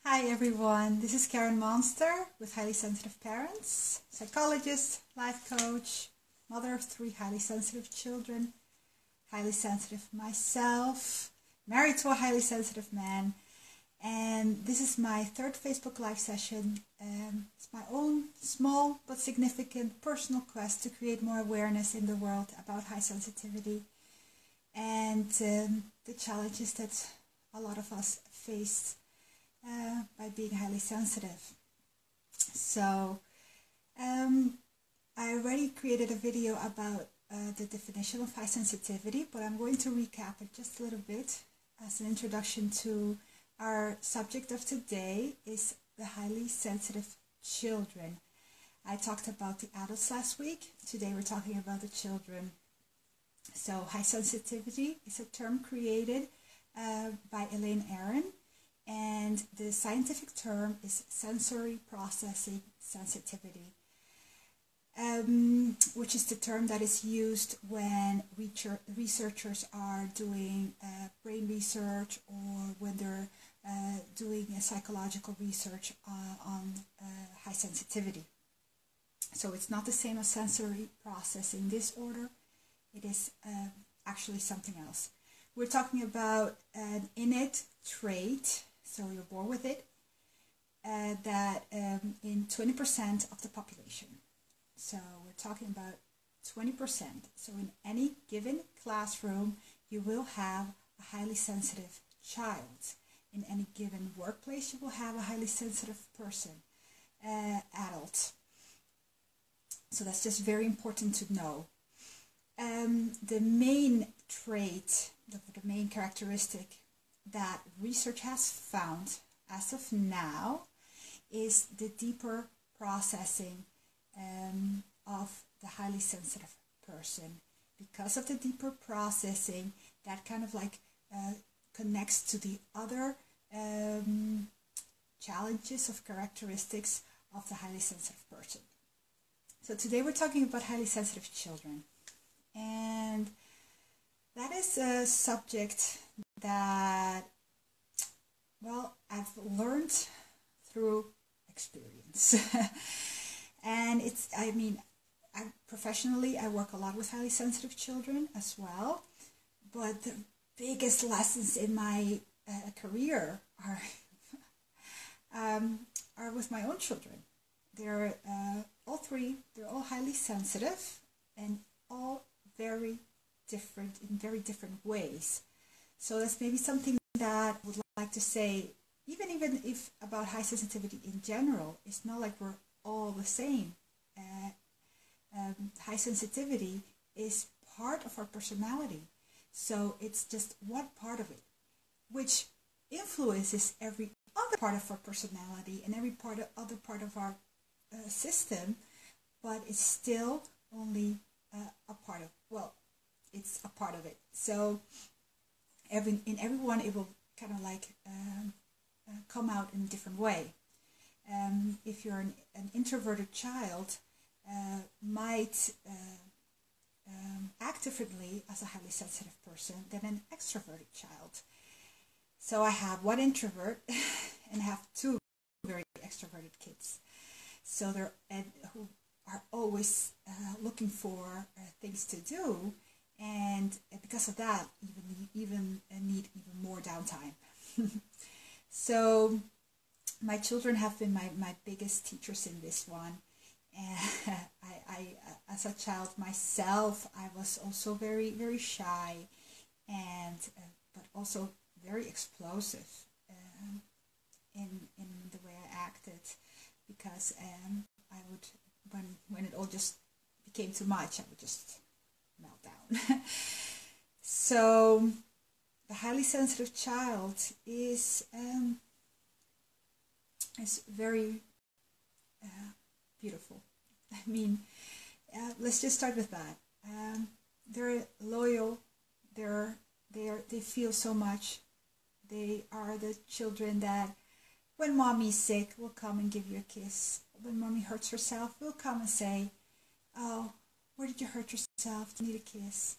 Hi everyone, this is Karin Monster with Highly Sensitive Parents, psychologist, life coach, mother of 3 highly sensitive children, highly sensitive myself, married to a highly sensitive man, and this is my 3rd Facebook Live session. It's my own small but significant personal quest to create more awareness in the world about high sensitivity and the challenges that a lot of us face by being highly sensitive. So I already created a video about the definition of high sensitivity, but I'm going to recap it just a little bit as an introduction to our subject of today is the highly sensitive children. I talked about the adults last week. Today we're talking about the children. So high sensitivity is a term created by Elaine Aron, and the scientific term is sensory processing sensitivity, which is the term that is used when researchers are doing brain research or when they're doing a psychological research on high sensitivity. So it's not the same as sensory processing disorder. It is actually something else. We're talking about an innate trait, so you're born with it, that in 20% of the population. So we're talking about 20%. So in any given classroom, you will have a highly sensitive child. In any given workplace, you will have a highly sensitive person, adult. So that's just very important to know. The main trait, the main characteristic that research has found as of now is the deeper processing of the highly sensitive person. Because of the deeper processing, that kind of like connects to the other challenges of characteristics of the highly sensitive person. So today we're talking about highly sensitive children. And that is a subject that, well, I've learned through experience. And professionally, I work a lot with highly sensitive children as well. But the biggest lessons in my career are with my own children. They're all 3, they're all highly sensitive and all very different in very different ways. So that's maybe something that I would like to say, even if about high sensitivity in general, it's not like we're all the same. High sensitivity is part of our personality. So it's just one part of it, which influences every other part of our personality and every other part of our system, but it's still only a part of, well, it's a part of it. So in everyone it will kind of like come out in a different way. If you're an introverted child, might act differently as a highly sensitive person than an extroverted child. So I have 1 introvert and I have 2 very extroverted kids. So they're who are always looking for things to do, and because of that, even need even more downtime. So my children have been my biggest teachers in this one. And I as a child myself, I was also very, very shy, and but also very explosive in the way I acted, because I would, when it all just became too much, I would just melt down. So the highly sensitive child is very beautiful. I mean, let's just start with that. They're loyal. They feel so much. They are the children that, when mommy's sick, will come and give you a kiss. When mommy hurts herself, will come and say, "Oh, where did you hurt yourself? Do you need a kiss?"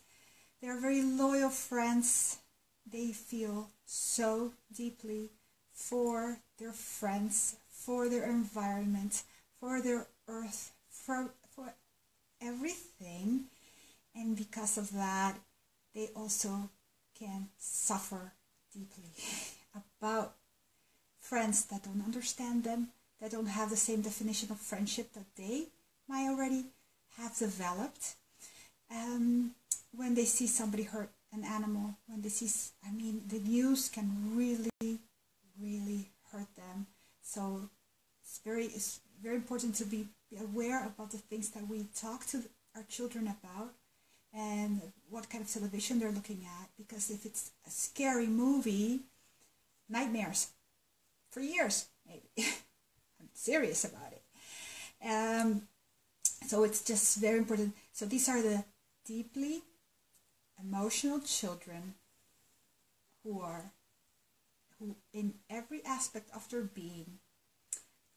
They are very loyal friends. They feel so deeply for their friends, for their environment, for their earth, for everything. And because of that, they also can suffer deeply about friends that don't understand them, that don't have the same definition of friendship that they might already have developed. When they see somebody hurt an animal, when they see, the news can really, really hurt them. So it's very important to be aware about the things that we talk to our children about and what kind of television they're looking at. Because if it's a scary movie, nightmares for years, maybe. I'm serious about it. So it's just very important. So these are the deeply emotional children who in every aspect of their being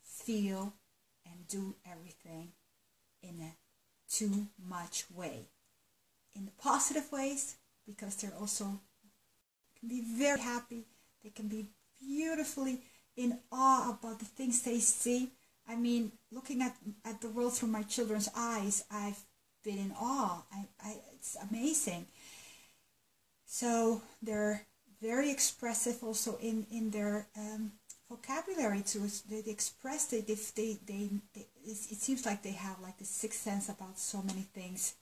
feel and do everything in a too much way. In the positive ways, because they're also can be very happy. They can be beautifully in awe about the things they see. Looking at the world through my children's eyes, I've been in awe. It's amazing. So they're very expressive also in their vocabulary too. They express it. It seems like they have like the sixth sense about so many things.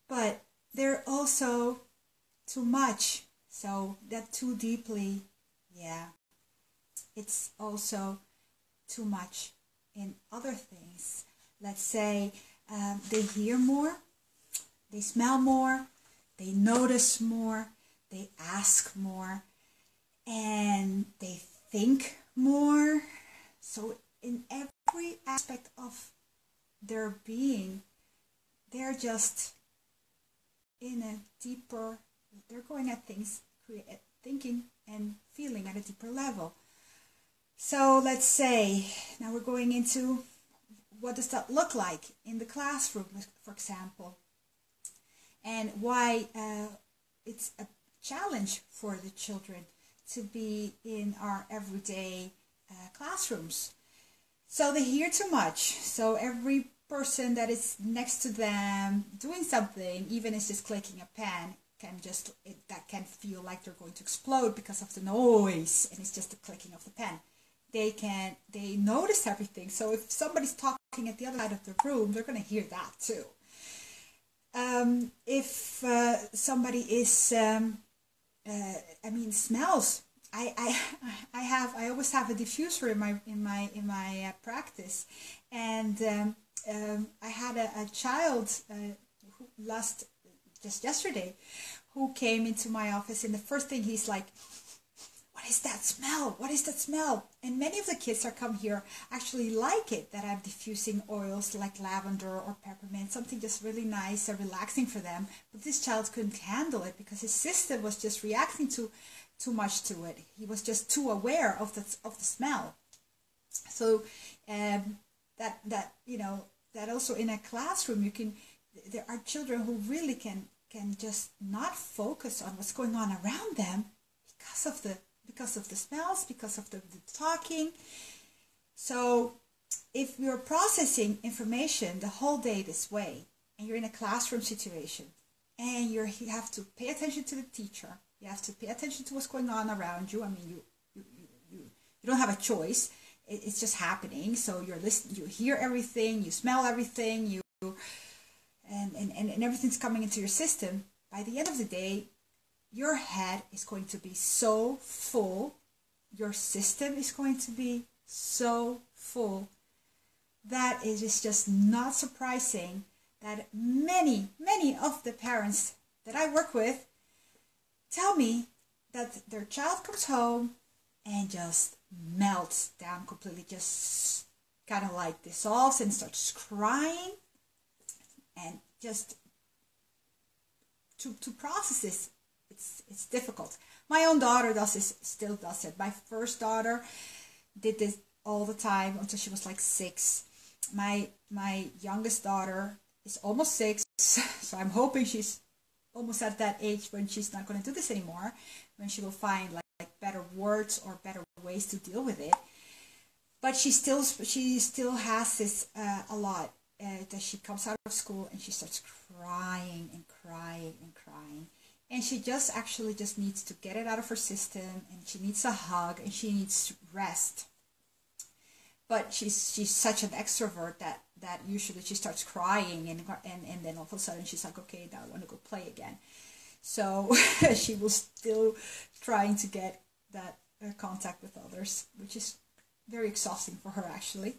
But they're also too much. So that too deeply, yeah, it's also too much in other things. Let's say they hear more, they smell more, they notice more, they ask more, and they think more. So in every aspect of their being, they're just in a deeper, they're going at things, thinking and feeling at a deeper level. So let's say, now we're going into what does that look like in the classroom, for example, and why it's a challenge for the children to be in our everyday classrooms. So they hear too much. So every person that is next to them doing something, even if it's just clicking a pen, that can feel like they're going to explode because of the noise, and it's just the clicking of the pen. They notice everything. So if somebody's talking at the other side of the room, they're going to hear that too. If somebody is, smells. I always have a diffuser in my practice, and I had a child who just yesterday, who came into my office, and the first thing he's like, "What is that smell? What is that smell?" And many of the kids that come here actually like it, that I'm diffusing oils like lavender or peppermint, something just really nice and relaxing for them. But this child couldn't handle it because his system was just reacting too much to it. He was just too aware of the smell. So that also in a classroom, there are children who really can just not focus on what's going on around them because of the smells, because of the talking. So if you're processing information the whole day this way, and you're in a classroom situation, and you have to pay attention to the teacher, you have to pay attention to what's going on around you. You don't have a choice. It's just happening. So you're listening, you hear everything, you smell everything, and everything's coming into your system. By the end of the day, your head is going to be so full, your system is going to be so full, that it is just not surprising that many of the parents that I work with tell me that their child comes home and just melts down completely, just kind of like dissolves and starts crying, and just to process this, it's difficult. My own daughter still does it. My first daughter did this all the time until she was like 6. My youngest daughter is almost 6, so I'm hoping she's almost at that age when she's not going to do this anymore, when she will find like better words or better ways to deal with it. But she still has this a lot, that she comes out of school and she starts crying and crying and crying. And she actually just needs to get it out of her system, and she needs a hug, and she needs rest. But she's such an extrovert that usually she starts crying, and then all of a sudden she's like, okay, now I want to go play again. So she was still trying to get that contact with others, which is very exhausting for her, actually.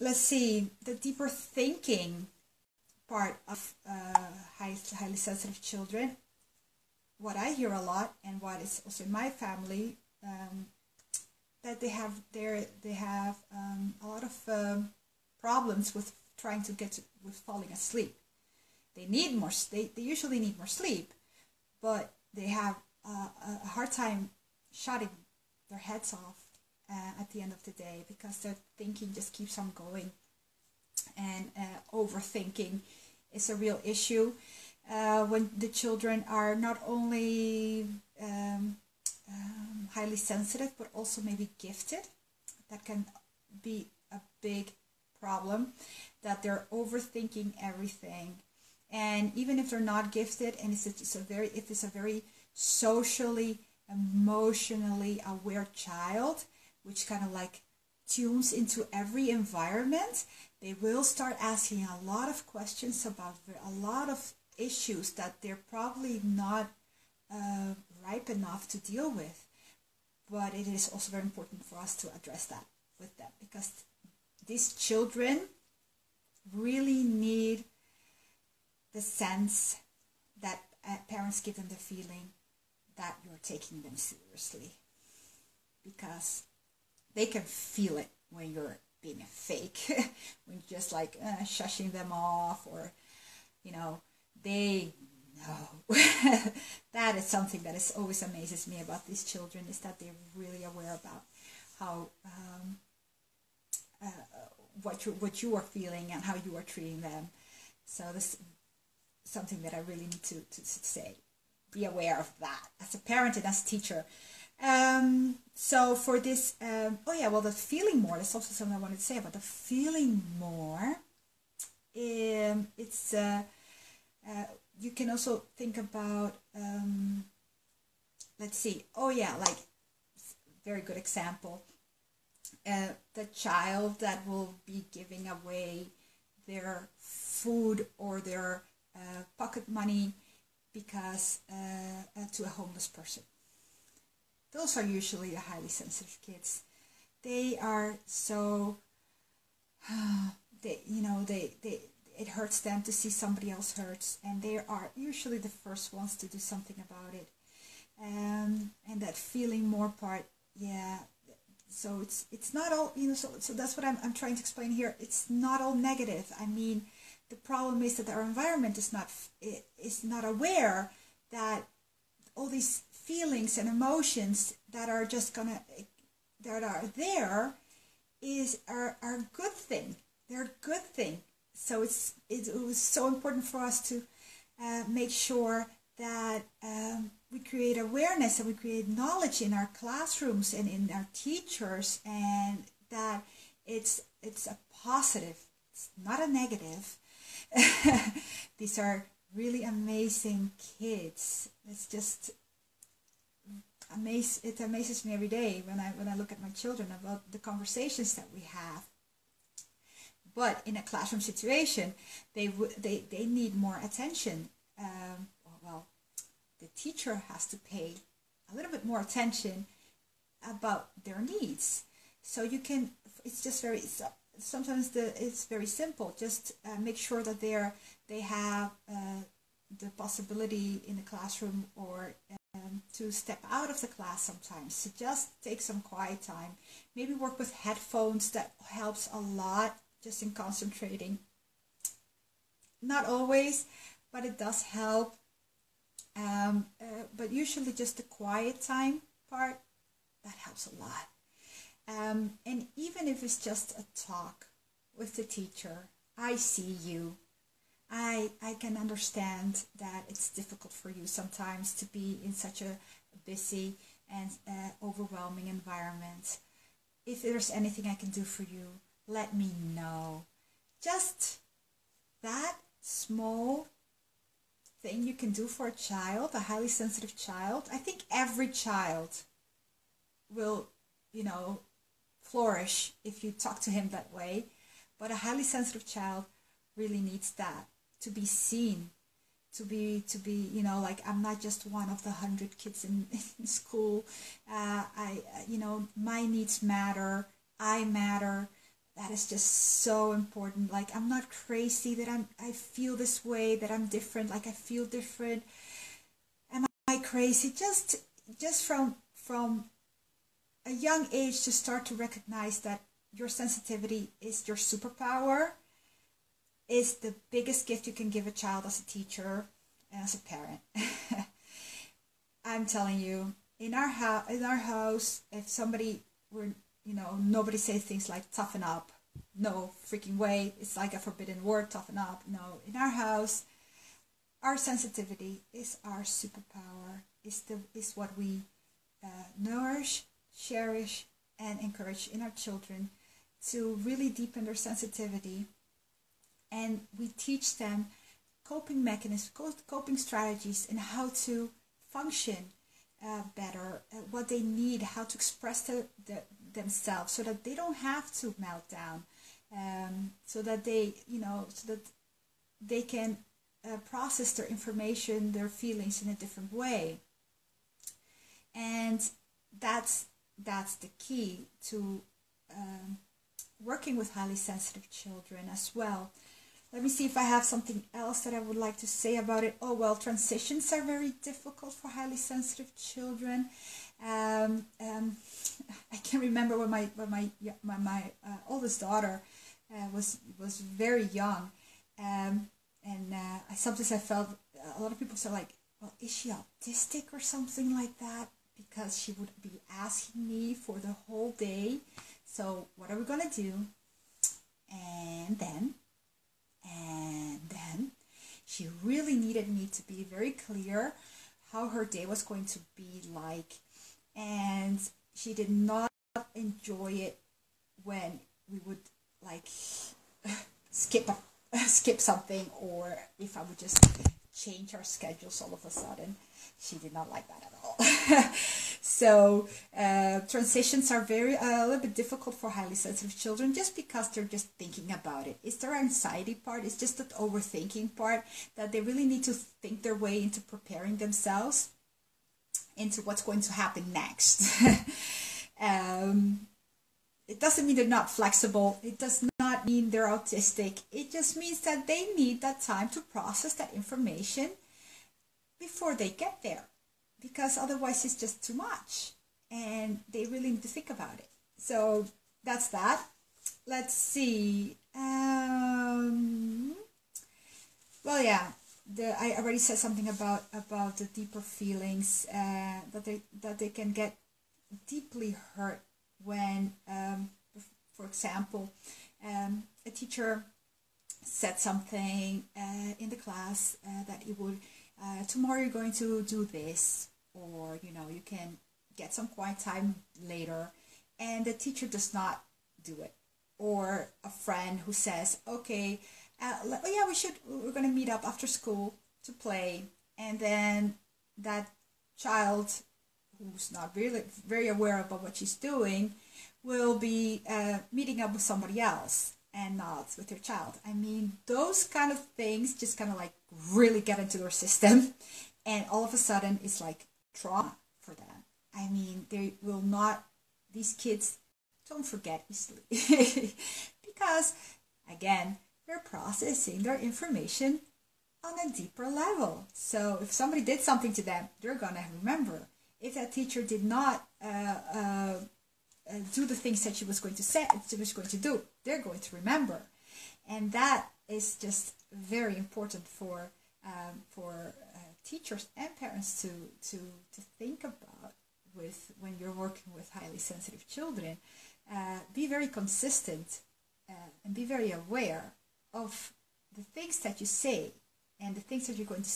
Let's see, the deeper thinking part of highly sensitive children. What I hear a lot, and what is also in my family, that they have a lot of problems with trying to with falling asleep. They need more. They usually need more sleep, but they have a hard time shutting their heads off at the end of the day, because their thinking just keeps on going, and overthinking is a real issue when the children are not only highly sensitive but also maybe gifted. That can be a big problem, that they're overthinking everything. And even if they're not gifted, and if it's a very socially, emotionally aware child, which kind of like tunes into every environment, they will start asking a lot of questions about a lot of issues that they're probably not ripe enough to deal with. But it is also very important for us to address that with them, because these children really need the sense that parents give them the feeling that you're taking them seriously, because they can feel it when you're being a fake, when you're just like shushing them off, or they know. That is something that always amazes me about these children, is that they're really aware about how what you are feeling and how you are treating them. So this is something that I really need to say. Be aware of that as a parent and as a teacher. So for this, the feeling more, that's also something I wanted to say about the feeling more. It's you can also think about, let's see, very good example, the child that will be giving away their food or their pocket money because to a homeless person. Those are usually highly sensitive kids. They are so, it hurts them to see somebody else hurts, and they are usually the first ones to do something about it. And that feeling more part, yeah. So it's not all, so that's what I'm trying to explain here. It's not all negative. I mean, the problem is that our environment is not aware that all these feelings and emotions that are just that are there are a good thing. They're a good thing. So it was so important for us to make sure that we create awareness and we create knowledge in our classrooms and in our teachers, and that it's a positive. It's not a negative. These are really amazing kids. It's just it amazes me every day when I look at my children about the conversations that we have. But in a classroom situation, they need more attention. The teacher has to pay a little bit more attention about their needs. So it's just sometimes it's very simple. Just make sure that they have the possibility in the classroom, or to step out of the class sometimes, to just take some quiet time. Maybe work with headphones. That helps a lot, just in concentrating. Not always, but it does help. But usually just the quiet time part, that helps a lot. And even if it's just a talk with the teacher, I see you. I can understand that it's difficult for you sometimes to be in such a busy and overwhelming environment. If there's anything I can do for you, let me know. Just that small thing you can do for a child, a highly sensitive child. I think every child will, flourish if you talk to him that way. But a highly sensitive child really needs that, to be seen, to be, like, I'm not just one of the 100 kids in school. My needs matter. I matter. That is just so important. Like, I'm not crazy that I feel this way, that I'm different, like I feel different. Am I crazy? Just from a young age to start to recognize that your sensitivity is your superpower, is the biggest gift you can give a child as a teacher and as a parent. I'm telling you, in our house, if somebody were, nobody says things like toughen up. No freaking way. It's like a forbidden word, toughen up. No, in our house, our sensitivity is our superpower. Is what we nourish, cherish, and encourage in our children to really deepen their sensitivity. And we teach them coping mechanisms, coping strategies, and how to function better, what they need, how to express themselves, so that they don't have to melt down, so that they can process their information, their feelings in a different way. And that's the key to working with highly sensitive children as well. Let me see if I have something else that I would like to say about it. Oh, well, transitions are very difficult for highly sensitive children. I can remember when my oldest daughter was very young, and sometimes I felt a lot of people say, like, well, is she autistic or something like that? Because she would be asking me for the whole day, so what are we gonna do? And then she really needed me to be very clear how her day was going to be like. And she did not enjoy it when we would, like, skip something, or if I would just change our schedules all of a sudden. She did not like that at all. So transitions are a little bit difficult for highly sensitive children, just because they're just thinking about it. It's their anxiety part. It's just that overthinking part, that they really need to think their way into preparing themselves into what's going to happen next. It doesn't mean they're not flexible. It does not mean they're autistic. It just means that they need that time to process that information before they get there, because otherwise it's just too much and they really need to think about it. So that's that. Let's see. Well, yeah, I already said something about the deeper feelings, that they can get deeply hurt when, for example, a teacher said something in the class that it would, tomorrow you're going to do this, or you can get some quiet time later, and the teacher does not do it. Or a friend who says, okay, we're going to meet up after school to play, and then that child, who's not really very aware about what she's doing, will be meeting up with somebody else and not with your child. I mean, those kind of things just kind of like really get into their system, and all of a sudden it's like trauma for them. I mean, these kids don't forget easily because, again, they're processing their information on a deeper level. So if somebody did something to them, they're gonna remember. If that teacher did not do the things that she was going to do, they're going to remember. And that is just very important for teachers and parents to think about when you're working with highly sensitive children. Be very consistent and be very aware of the things that you say and the things that you're going to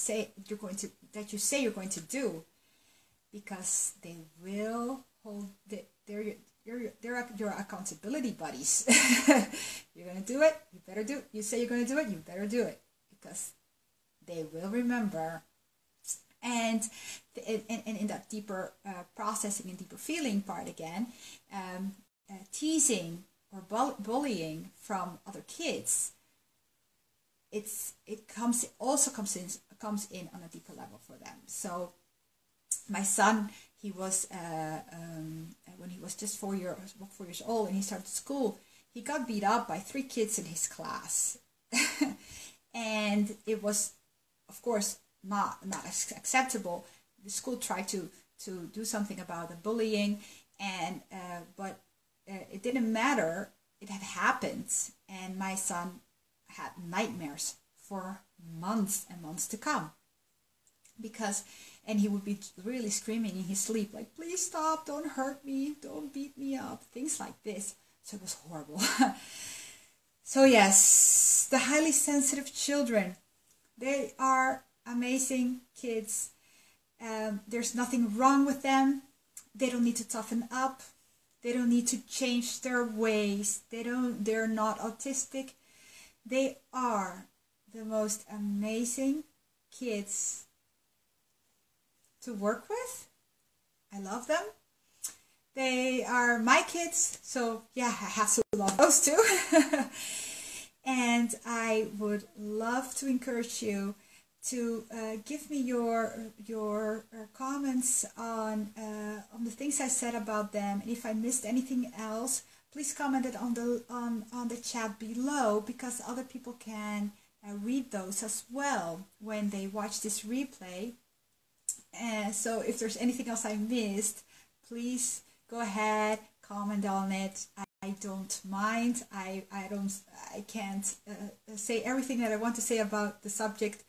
do, because they will hold they're your accountability buddies. You're gonna do it, you better do it. You say you're gonna do it, you better do it, because they will remember. And in that deeper processing and deeper feeling part again, teasing or bullying from other kids, it comes in on a deeper level for them. So my son, he was when he was just 4 years old and he started school, he got beat up by 3 kids in his class. And it was, of course, not acceptable. The school tried to do something about the bullying, and but it didn't matter. It had happened, and my son had nightmares for months and months to come, and he would be really screaming in his sleep, like, please stop, don't hurt me, don't beat me up, things like this. So it was horrible. So yes, the highly sensitive children, they are amazing kids. There's nothing wrong with them. They don't need to toughen up. They don't need to change their ways. They're not autistic. They are the most amazing kids to work with. I love them. They are my kids, so yeah, I have to love those too. And I would love to encourage you to give me your comments on the things I said about them, and if I missed anything else, please comment it on the chat below, because other people can read those as well when they watch this replay. And so if there's anything else I missed, please go ahead, comment on it. I don't mind. I can't say everything that I want to say about the subject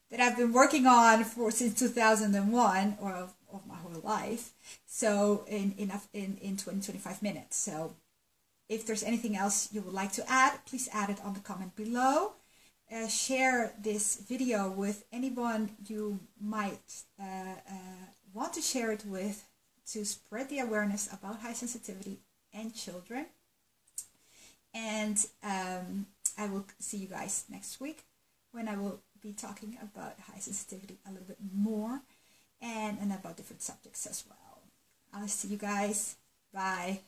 that I've been working on since 2001, or of my whole life. So in 20-25 minutes. So if there's anything else you would like to add, please add it on the comment below. Share this video with anyone you might want to share it with, to spread the awareness about high sensitivity and children. And I will see you guys next week, when I will be talking about high sensitivity a little bit more, and about different subjects as well. I'll see you guys. Bye.